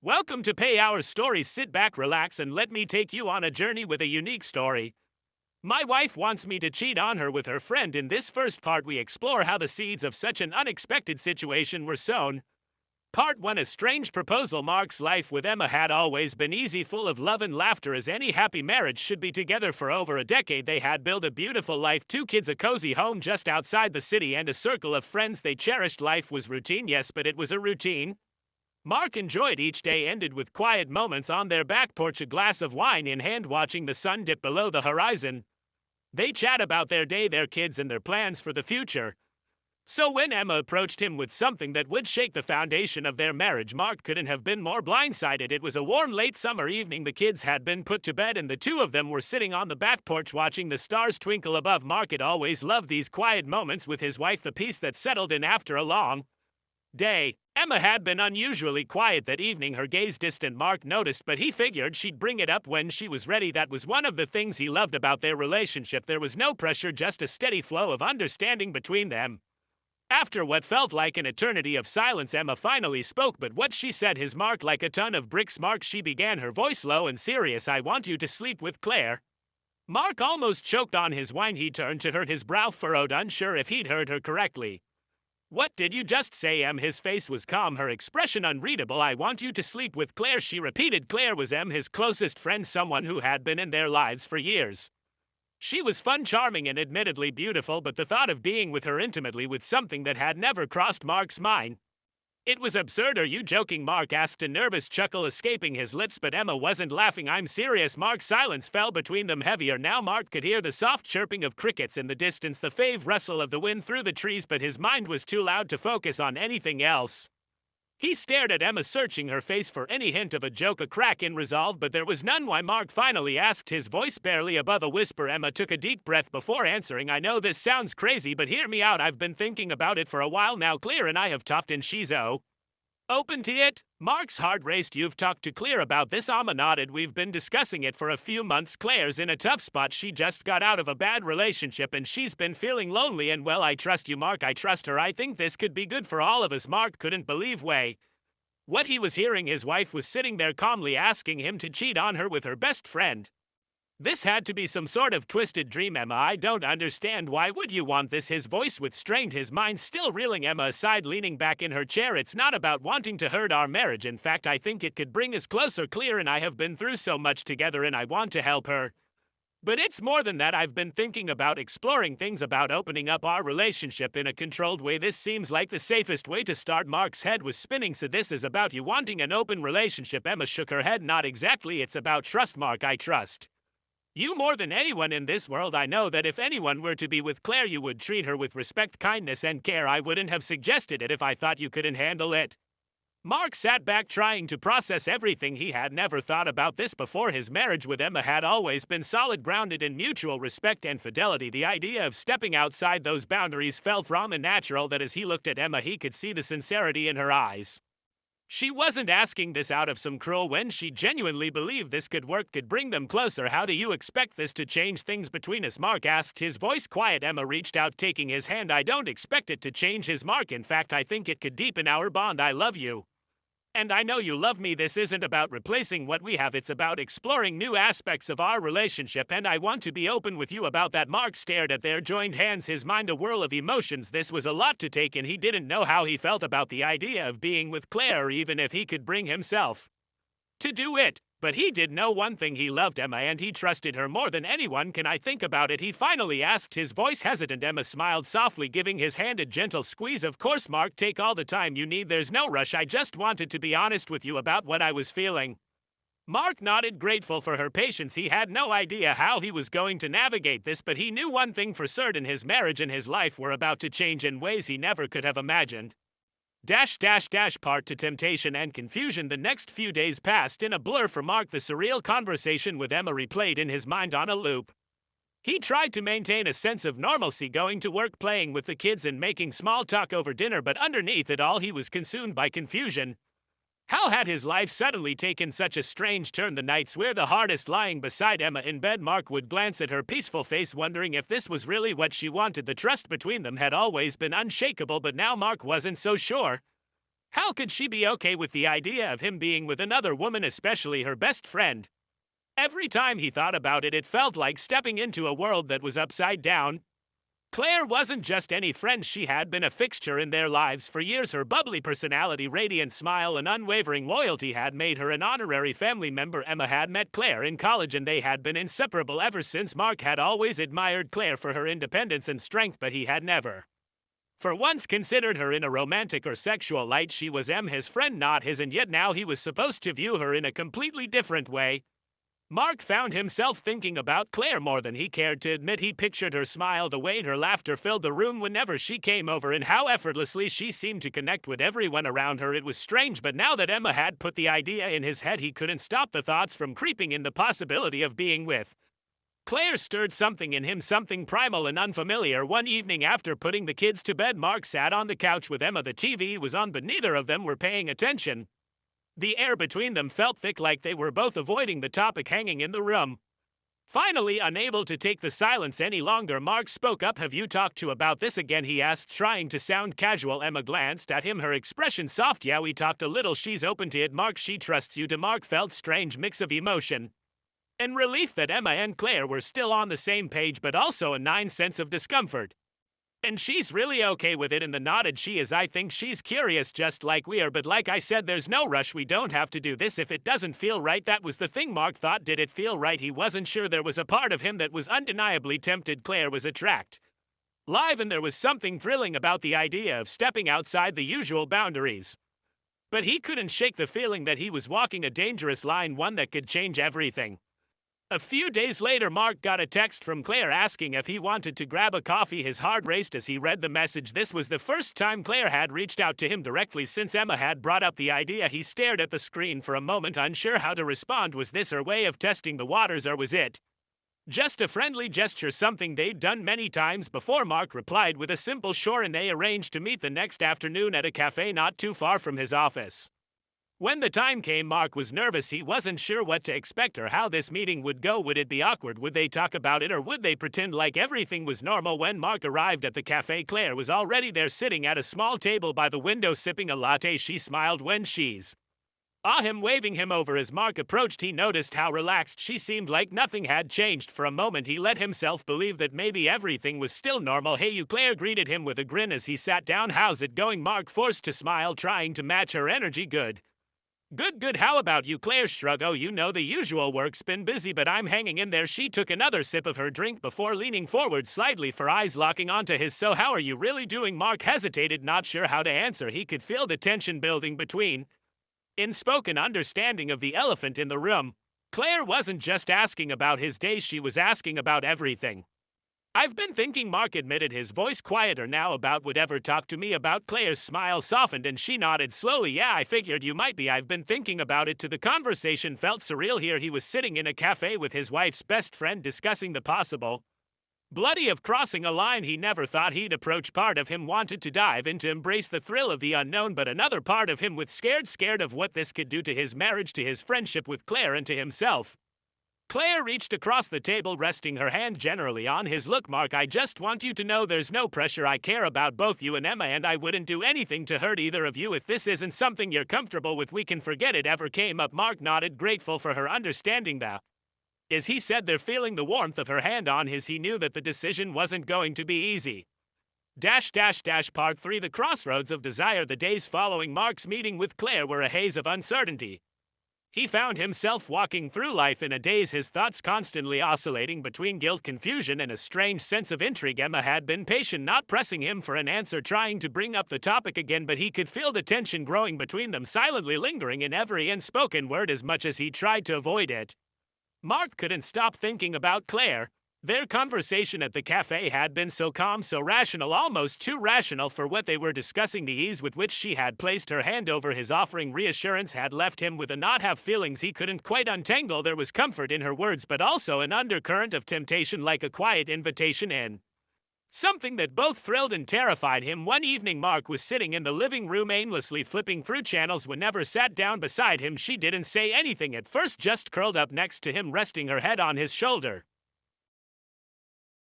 Welcome to Pay Our Stories. Sit back, relax, and let me take you on a journey with a unique story. My wife wants me to cheat on her with her friend. In this first part, we explore how the seeds of such an unexpected situation were sown. Part 1. A strange proposal. Mark's life with Emma had always been easy, full of love and laughter, as any happy marriage should be. Together for over a decade, they had built a beautiful life: 2 kids, a cozy home just outside the city, and a circle of friends they cherished. Life was routine, yes, but it was a routine Mark enjoyed. Each day ended with quiet moments on their back porch, a glass of wine in hand, watching the sun dip below the horizon. They chat about their day, their kids, and their plans for the future. So when Emma approached him with something that would shake the foundation of their marriage, Mark couldn't have been more blindsided. It was a warm, late summer evening. The kids had been put to bed, and the two of them were sitting on the back porch watching the stars twinkle above. Mark had always loved these quiet moments with his wife, the peace that settled in after a long day. Emma had been unusually quiet that evening, her gaze distant. Mark noticed, but he figured she'd bring it up when she was ready. That was one of the things he loved about their relationship. There was no pressure, just a steady flow of understanding between them. After what felt like an eternity of silence, Emma finally spoke, but what she said hit Mark like a ton of bricks. "Mark," she began, her voice low and serious, "I want you to sleep with Claire." Mark almost choked on his wine. He turned to her, his brow furrowed, unsure if he'd heard her correctly. "What did you just say, Em?" His face was calm, her expression unreadable. "I want you to sleep with Claire," she repeated. Claire was his closest friend, someone who had been in their lives for years. She was fun, charming, and admittedly beautiful, but the thought of being with her intimately with something that had never crossed Mark's mind. It was absurd. "Are you joking?" Mark asked, a nervous chuckle escaping his lips, but Emma wasn't laughing. "I'm serious." Mark's silence fell between them heavier now. Mark could hear the soft chirping of crickets in the distance, the faint rustle of the wind through the trees, but his mind was too loud to focus on anything else. He stared at Emma, searching her face for any hint of a joke, a crack in resolve, but there was none. "Why?" Mark finally asked, his voice barely above a whisper. Emma took a deep breath before answering. "I know this sounds crazy, but hear me out. I've been thinking about it for a while now. Claire and I have talked, and she's open to it." Mark's heart raced. "You've talked to Claire about this?" Emma nodded. "We've been discussing it for a few months. Claire's in a tough spot. She just got out of a bad relationship, and she's been feeling lonely, and well, I trust you, Mark. I trust her. I think this could be good for all of us." Mark couldn't believe what he was hearing. His wife was sitting there calmly asking him to cheat on her with her best friend. This had to be some sort of twisted dream. "Emma, I don't understand. Why would you want this?" His voice was strained, his mind still reeling. Emma sighed, leaning back in her chair. "It's not about wanting to hurt our marriage. In fact, I think it could bring us closer. Claire and I have been through so much together, and I want to help her. But it's more than that. I've been thinking about exploring things, about opening up our relationship in a controlled way. This seems like the safest way to start." Mark's head was spinning. "So this is about you wanting an open relationship?" Emma shook her head. "Not exactly. It's about trust, Mark. I trust you more than anyone in this world. I know that if anyone were to be with Claire, you would treat her with respect, kindness, and care. I wouldn't have suggested it if I thought you couldn't handle it." Mark sat back, trying to process everything. He had never thought about this before. His marriage with Emma had always been solid, grounded in mutual respect and fidelity. The idea of stepping outside those boundaries felt wrong and natural. That as he looked at Emma, he could see the sincerity in her eyes. She wasn't asking this out of some cruel whim. She genuinely believed this could work, could bring them closer. "How do you expect this to change things between us?" Mark asked, his voice quiet. Emma reached out, taking his hand. "I don't expect it to change his Mark. In fact, I think it could deepen our bond. I love you, and I know you love me. This isn't about replacing what we have. It's about exploring new aspects of our relationship, and I want to be open with you about that." Mark stared at their joined hands, his mind a whirl of emotions. This was a lot to take in. He didn't know how he felt about the idea of being with Claire, or even if he could bring himself to do it. But he did know one thing: he loved Emma, and he trusted her more than anyone. "Can I think about it?" he finally asked, his voice hesitant. Emma smiled softly, giving his hand a gentle squeeze. "Of course, Mark. Take all the time you need. There's no rush. I just wanted to be honest with you about what I was feeling." Mark nodded, grateful for her patience. He had no idea how he was going to navigate this, but he knew one thing for certain: his marriage and his life were about to change in ways he never could have imagined. Part to temptation and confusion. The next few days passed in a blur for Mark. The surreal conversation with Emma replayed in his mind on a loop. He tried to maintain a sense of normalcy, going to work, playing with the kids, and making small talk over dinner, but underneath it all, he was consumed by confusion. How had his life suddenly taken such a strange turn? The nights were the hardest. Lying beside Emma in bed, Mark would glance at her peaceful face, wondering if this was really what she wanted. The trust between them had always been unshakable, but now Mark wasn't so sure. How could she be okay with the idea of him being with another woman, especially her best friend? Every time he thought about it, it felt like stepping into a world that was upside down. Claire wasn't just any friend, she had been a fixture in their lives for years. Her bubbly personality, radiant smile, and unwavering loyalty had made her an honorary family member. Emma had met Claire in college and they had been inseparable ever since. Mark had always admired Claire for her independence and strength, but he had never for once considered her in a romantic or sexual light. She was his friend, not his, and yet now he was supposed to view her in a completely different way. Mark found himself thinking about Claire more than he cared to admit. He pictured her smile, the way her laughter filled the room whenever she came over, and how effortlessly she seemed to connect with everyone around her. It was strange, but now that Emma had put the idea in his head, he couldn't stop the thoughts from creeping in. The possibility of being with Claire stirred something in him, something primal and unfamiliar. One evening after putting the kids to bed, Mark sat on the couch with Emma. The TV was on, but neither of them were paying attention. The air between them felt thick, like they were both avoiding the topic hanging in the room. Finally, unable to take the silence any longer, Mark spoke up. "Have you talked to about this again?" he asked, trying to sound casual. Emma glanced at him, her expression soft. "Yeah, we talked a little. She's open to it, Mark. She trusts you." To Mark felt strange mix of emotion and relief that Emma and Claire were still on the same page, but also a gnawing sense of discomfort. "And she's really okay with it?" And the nodded. "She is. I think she's curious just like we are, but like I said, there's no rush. We don't have to do this if it doesn't feel right." That was the thing, Mark thought. Did it feel right? He wasn't sure. There was a part of him that was undeniably tempted. Claire was attractive, live, and there was something thrilling about the idea of stepping outside the usual boundaries. But he couldn't shake the feeling that he was walking a dangerous line, one that could change everything. A few days later, Mark got a text from Claire asking if he wanted to grab a coffee. His heart raced as he read the message. This was the first time Claire had reached out to him directly since Emma had brought up the idea. He stared at the screen for a moment, unsure how to respond. Was this her way of testing the waters, or was it just a friendly gesture, something they'd done many times before? Mark replied with a simple "sure," and they arranged to meet the next afternoon at a cafe not too far from his office. When the time came, Mark was nervous. He wasn't sure what to expect or how this meeting would go. Would it be awkward? Would they talk about it, or would they pretend like everything was normal? When Mark arrived at the cafe, Claire was already there, sitting at a small table by the window sipping a latte. She smiled when she saw him, waving him over. As Mark approached, he noticed how relaxed she seemed, like nothing had changed. For a moment, he let himself believe that maybe everything was still normal. "Hey, you." Claire greeted him with a grin as he sat down. "How's it going?" Mark forced to smile, trying to match her energy. "Good. Good. How about you?" Claire shrugged. "Oh, you know, the usual. Work's been busy, but I'm hanging in there." She took another sip of her drink before leaning forward slightly, her eyes locking onto his. "So how are you really doing?" Mark hesitated, not sure how to answer. He could feel the tension building between unspoken understanding of the elephant in the room. Claire wasn't just asking about his day, she was asking about everything. "I've been thinking," Mark admitted, his voice quieter now. "About whatever. Talk to me about." Claire's smile softened and she nodded slowly. "Yeah, I figured you might be. I've been thinking about it too." The conversation felt surreal here. He was sitting in a cafe with his wife's best friend, discussing the possible bloody of crossing a line he never thought he'd approach. Part of him wanted to dive in to embrace the thrill of the unknown, but another part of him was scared of what this could do to his marriage, to his friendship with Claire, and to himself. Claire reached across the table, resting her hand generally on his. "Look, Mark, I just want you to know there's no pressure. I care about both you and Emma, and I wouldn't do anything to hurt either of you. If this isn't something you're comfortable with, we can forget it ever came up." Mark nodded, grateful for her understanding. As he said there, feeling the warmth of her hand on his, he knew that the decision wasn't going to be easy. Part 3: The Crossroads of Desire. The days following Mark's meeting with Claire were a haze of uncertainty. He found himself walking through life in a daze, his thoughts constantly oscillating between guilt, confusion, and a strange sense of intrigue. Emma had been patient, not pressing him for an answer, trying to bring up the topic again, but he could feel the tension growing between them, silently lingering in every unspoken word. As much as he tried to avoid it, Mark couldn't stop thinking about Claire. Their conversation at the cafe had been so calm, so rational, almost too rational for what they were discussing. The ease with which she had placed her hand over his, offering reassurance, had left him with a knot of feelings he couldn't quite untangle. There was comfort in her words, but also an undercurrent of temptation, like a quiet invitation in something that both thrilled and terrified him. One evening, Mark was sitting in the living room, aimlessly flipping through channels. Whenever sat down beside him, she didn't say anything at first, just curled up next to him, resting her head on his shoulder.